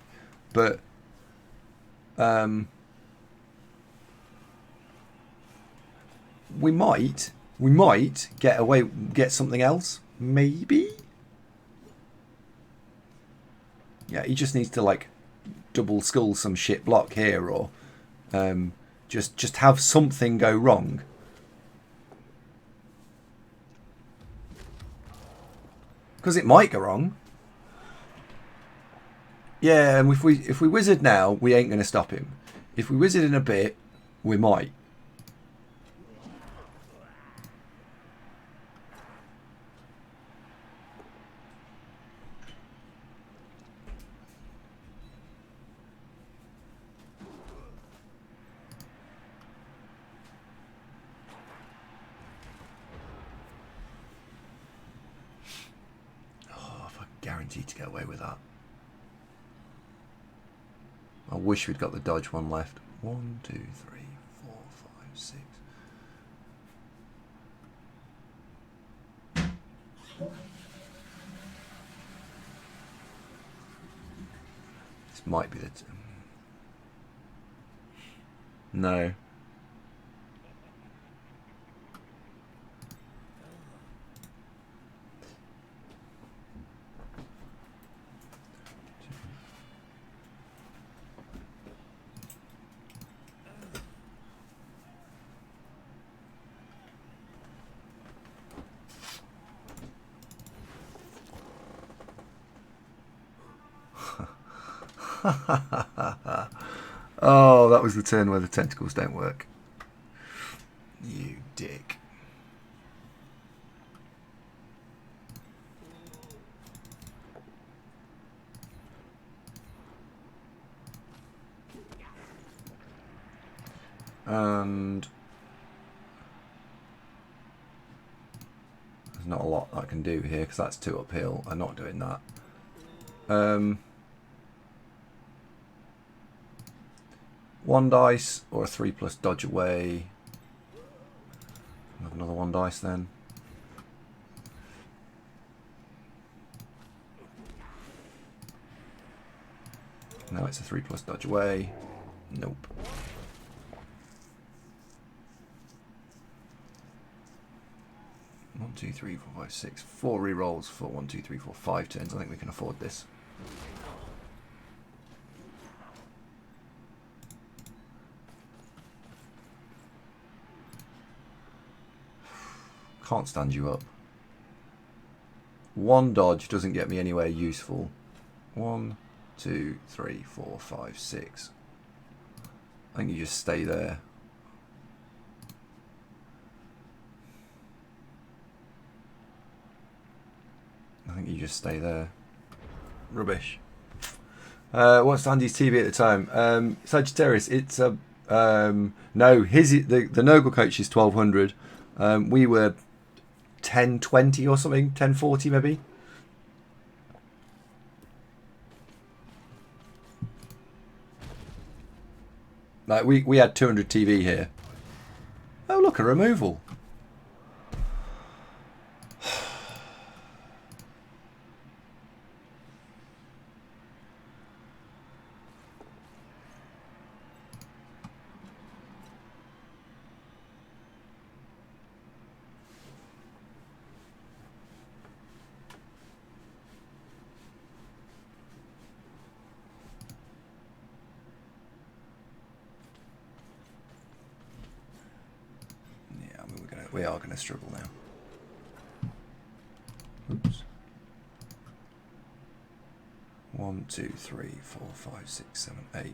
But we might get something else, maybe. Yeah, he just needs to like double skull some shit block here, or just have something go wrong. Because it might go wrong. Yeah, and if we wizard now, we ain't going to stop him. If we wizard in a bit, we might. Guaranteed to get away with that. I wish we'd got the dodge one left. 1, 2, 3, 4, 5, 6. This might be the... No. Oh, that was the turn where the tentacles don't work. You dick. And there's not a lot I can do here because that's 2 uphill. I'm not doing that. One dice or a 3+ dodge away. Have another 1 dice then. Now it's a 3+ dodge away. Nope. One, 2, 3, 4, 5, 6. 4 rerolls for 1, 2, 3, 4, 5 turns. I think we can afford this. Can't stand you up. 1 dodge doesn't get me anywhere useful. 1, 2, 3, 4, 5, 6. I think you just stay there. I think you just stay there. Rubbish. What's Andy's TV at the time? Sagittarius. It's a no. The Nurgle coach is 1200. We were 1020 or something, 1040 maybe. Like we had 200 TV here. Oh look, a removal. We are going to struggle now. Oops. 1, 2, 3, 4, 5, 6, 7, 8.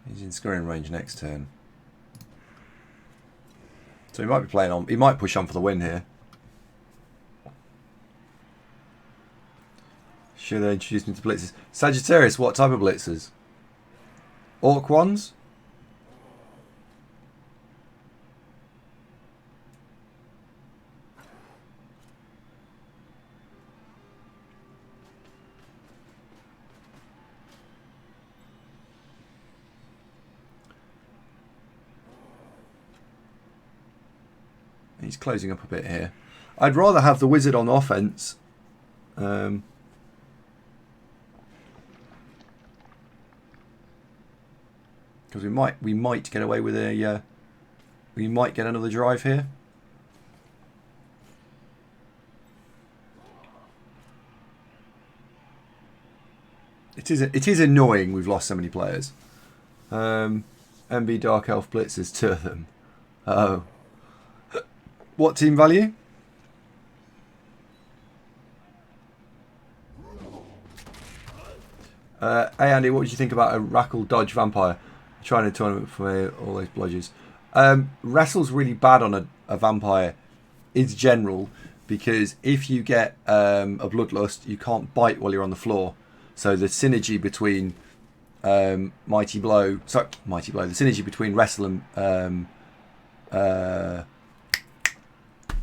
He's in scoring range next turn. So he might be playing on. He might push on for the win here. Should they introduce me to blitzers? Sagittarius, what type of blitzers? Orc ones? He's closing up a bit here. I'd rather have the wizard on offense. Because we might get away with a we might get another drive here. It is annoying we've lost so many players. MB Dark Elf Blitzers, 2 of them. Oh. What team value? Hey Andy, what did you think about a Rackle Dodge Vampire? Trying a tournament for all those bludgers. Wrestle's really bad on a vampire in general, because if you get a bloodlust, you can't bite while you're on the floor. So the synergy between Mighty Blow, the synergy between Wrestle and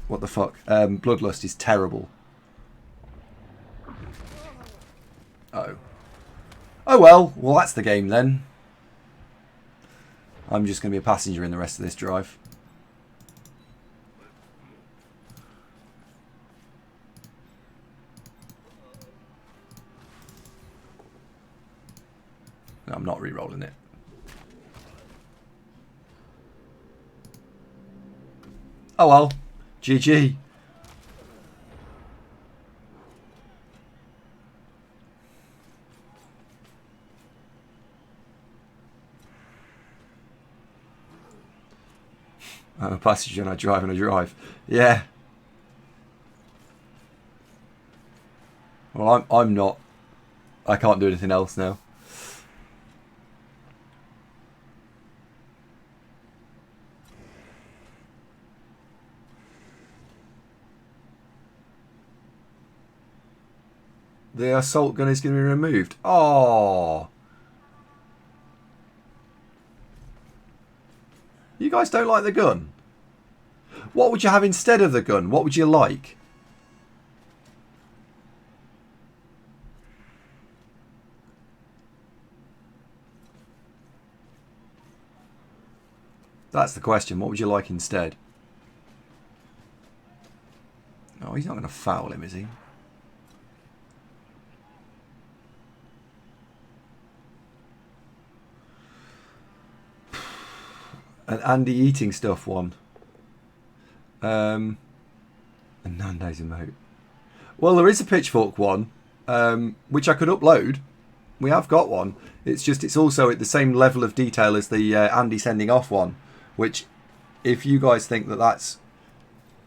what the fuck? Bloodlust is terrible. Oh. Oh well, that's the game then. I'm just going to be a passenger in the rest of this drive. No, I'm not re-rolling it. Oh well. GG. I'm a passenger and I drive and I drive. Yeah. Well, I'm not. I can't do anything else now. The assault gun is going to be removed. Oh. You guys don't like the gun? What would you have instead of the gun? What would you like? That's the question. What would you like instead? Oh, he's not going to foul him, is he? An Andy eating stuff one. And Nando's emote. Well, there is a pitchfork one, which I could upload. We have got one. It's just it's also at the same level of detail as the Andy sending off one, which, if you guys think that that's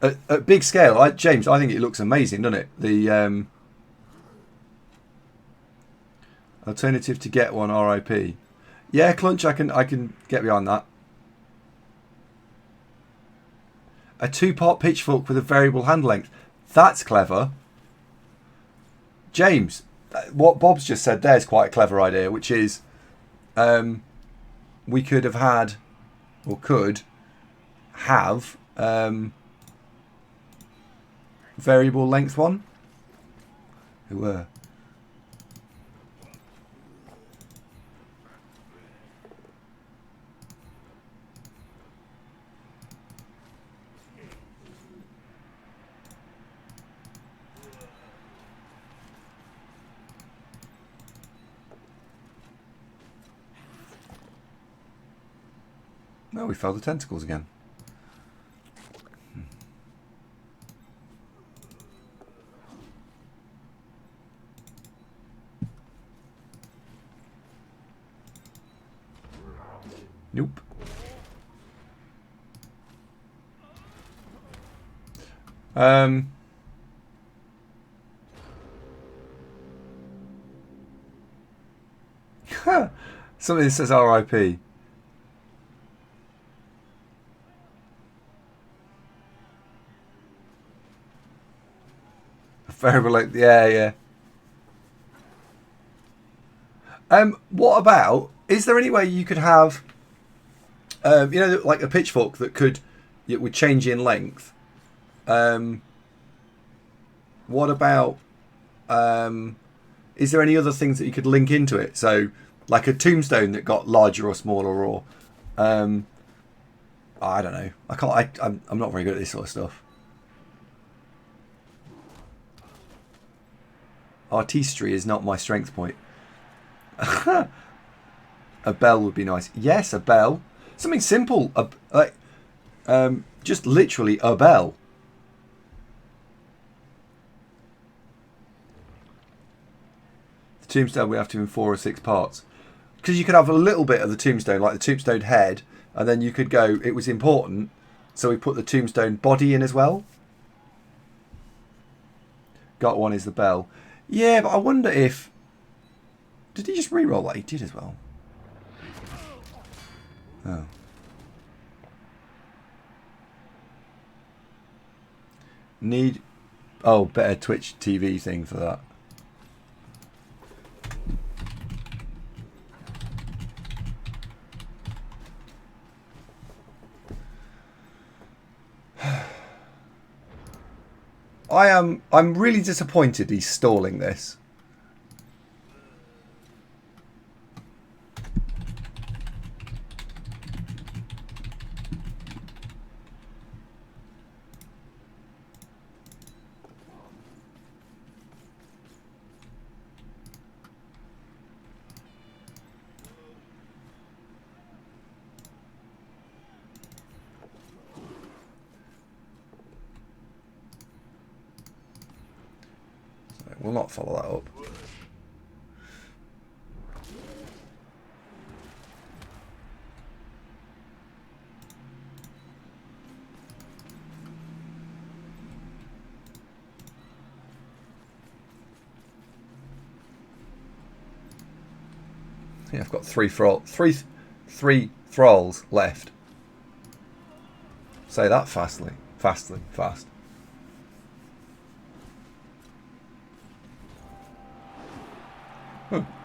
at big scale, James, I think it looks amazing, doesn't it? The alternative to get one, RIP. Yeah, Clunch, I can get behind that. A 2-part pitchfork with a variable hand length. That's clever. James, what Bob's just said there is quite a clever idea, which is we could have had, or could have, variable length one. No, we failed the tentacles again. Nope. Something that says RIP. Variable length, yeah. What about, is there any way you could have, you know, like a pitchfork that it would change in length? What about, is there any other things that you could link into it? So, like a tombstone that got larger or smaller, or, I don't know. I'm not very good at this sort of stuff. Artistry is not my strength point. A bell would be nice. Yes, a bell. Something simple. Just literally a bell. The tombstone we have to in 4 or 6 parts. Because you could have a little bit of the tombstone, like the tombstone head, and then you could go, it was important, so we put the tombstone body in as well. Got one is the bell. Yeah, but I wonder if... Did he just re-roll that? He did as well. Oh. Need... Oh, better Twitch TV thing for that. I'm really disappointed he's stalling this. We'll not follow that up. Yeah, I've got three thralls left. Say that fast.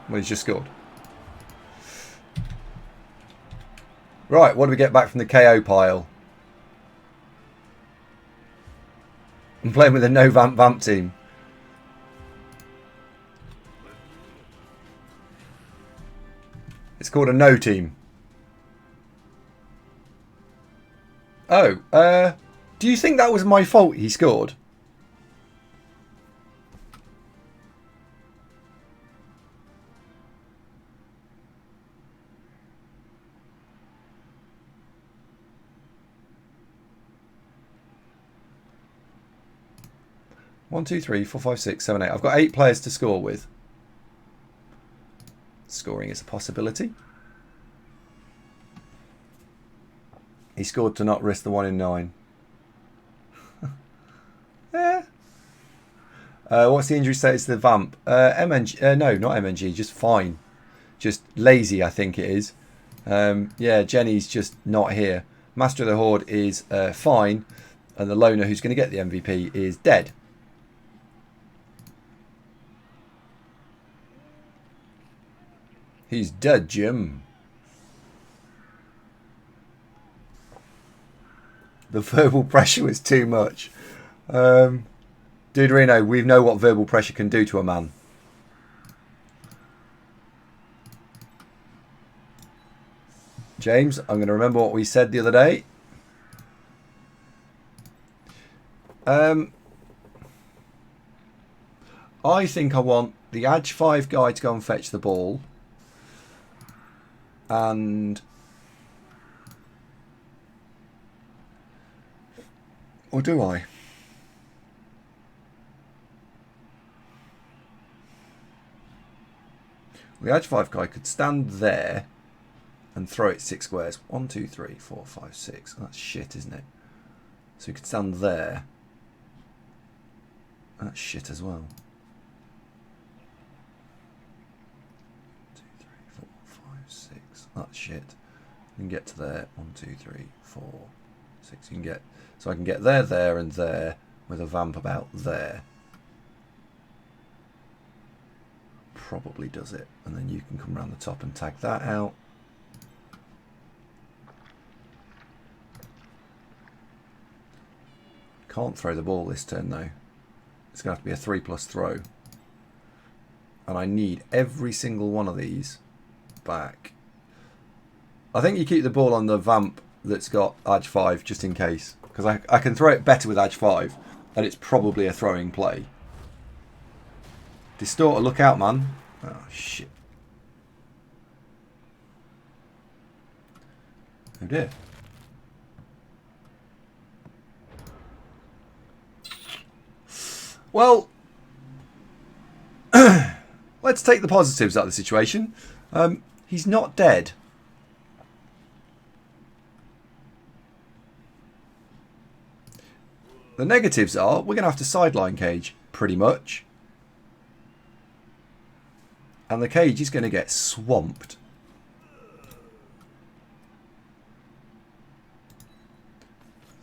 Well, he's just scored. Right, what do we get back from the KO pile? I'm playing with a no vamp team. It's called a no team. Oh, do you think that was my fault he scored? One, two, three, four, five, six, seven, eight. I've got 8 players to score with. Scoring is a possibility. He scored to not risk the 1 in 9. Yeah. What's the injury status to the vamp? MNG? No, not MNG. Just fine. Just lazy, I think it is. Yeah, Jenny's just not here. Master of the Horde is fine, and the loner who's going to get the MVP is dead. He's dead, Jim. The verbal pressure was too much. Dude, Reno, we know what verbal pressure can do to a man. James, I'm going to remember what we said the other day. I think I want the Edge 5 guy to go and fetch the ball. And Or do I? The Edge 5 guy could stand there and throw it 6 squares. 1, 2, 3, 4, 5, 6. That's shit, isn't it? So he could stand there. That's shit as well. 2, 3, 4, 5, 6. That's shit. You can get to there. 1, 2, 3, 4, 6. You can get. So I can get there, there, and there with a vamp about there. Probably does it. And then you can come around the top and tag that out. Can't throw the ball this turn though. It's going to have to be a 3+ throw. And I need every single one of these back. I think you keep the ball on the vamp that's got Edge 5 just in case. Because I can throw it better with Edge 5. And it's probably a throwing play. Distorter, look out, man. Oh, shit. Oh, dear. Well, let's take the positives out of the situation. He's not dead. The negatives are we're going to have to sideline cage, pretty much. And the cage is going to get swamped.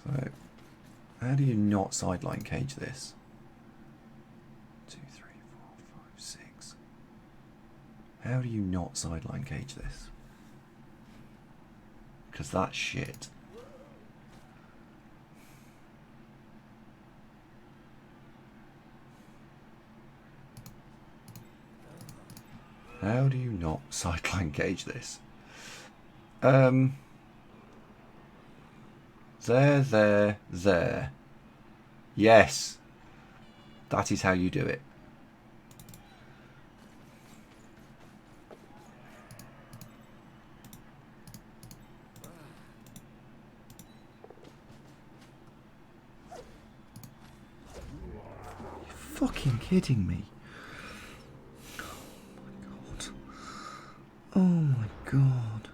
So, how do you not sideline cage this? 2, 3, 4, 5, 6. How do you not sideline cage this? Because that's shit. How do you not sideline cage this? There. Yes. That is how you do it. You're fucking kidding me. Oh my god.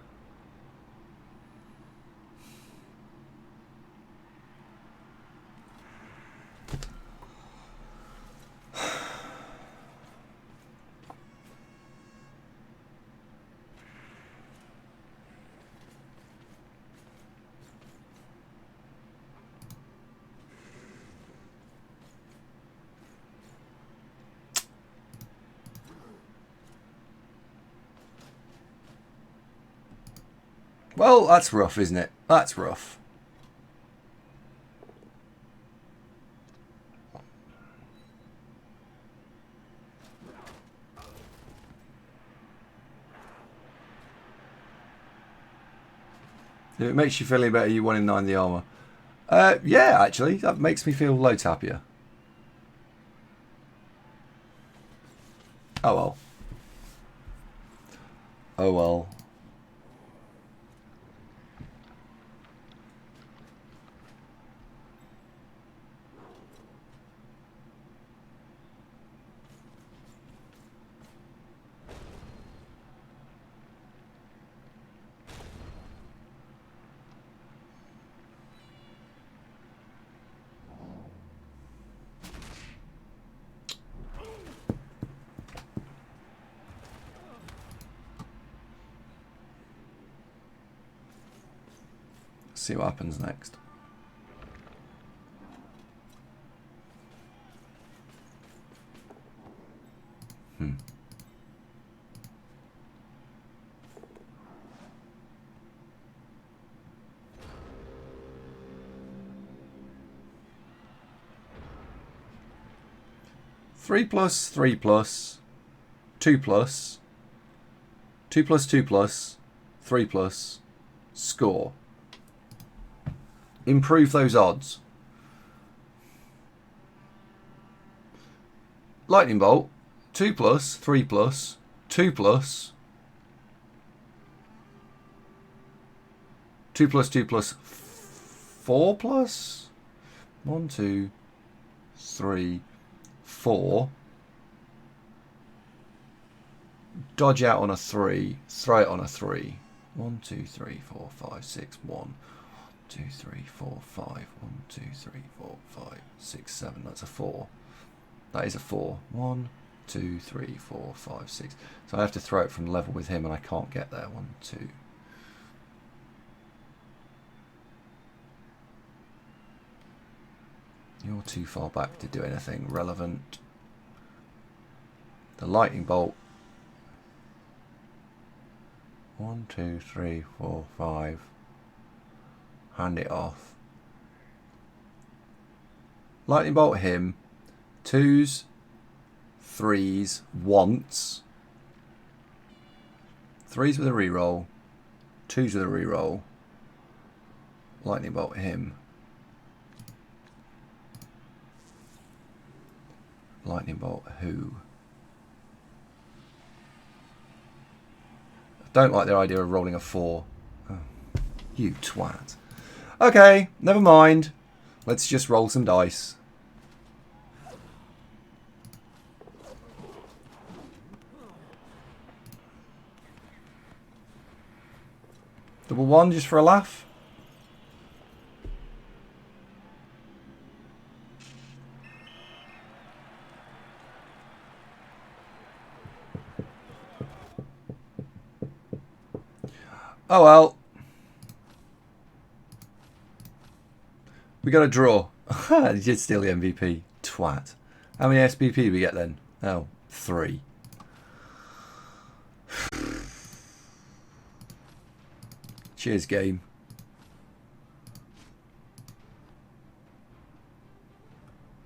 Well, that's rough, isn't it? That's rough. If it makes you feel any better, you 1 in 9 the armour. Yeah, actually, that makes me feel loads happier. Oh well. Oh well. See what happens next. Hmm. Three plus, 3 plus, 2 plus, 2 plus, 2 plus, 3 plus, score. Improve those odds. Lightning bolt, 2 plus, 3 plus, 2 plus, 2 plus, 2 plus, 4 plus. 1, 2, 3, 4. Dodge out on a 3. Throw it on a 3. 1, 2, 3, 4, 5, 6, 1, 2, 3, 4, 5. 1, 2, 3, 4, 5, 6, 7. That's a 4. That is a 4. 1, 2, 3, 4, 5, 6. So I have to throw it from level with him, and I can't get there. 1, 2. You're too far back to do anything relevant. The lightning bolt. 1, 2, 3, 4, 5. Hand it off. Lightning bolt him. 2s, 3s, once. 3s with a reroll. 2s with a reroll. Lightning bolt him. Lightning bolt who? I don't like the idea of rolling a 4. Oh, you twat. Okay, never mind. Let's just roll some dice. Double 1 just for a laugh. Oh well. We got a draw. He did steal the MVP. Twat. How many SPP do we get then? Oh, 3. Cheers, game.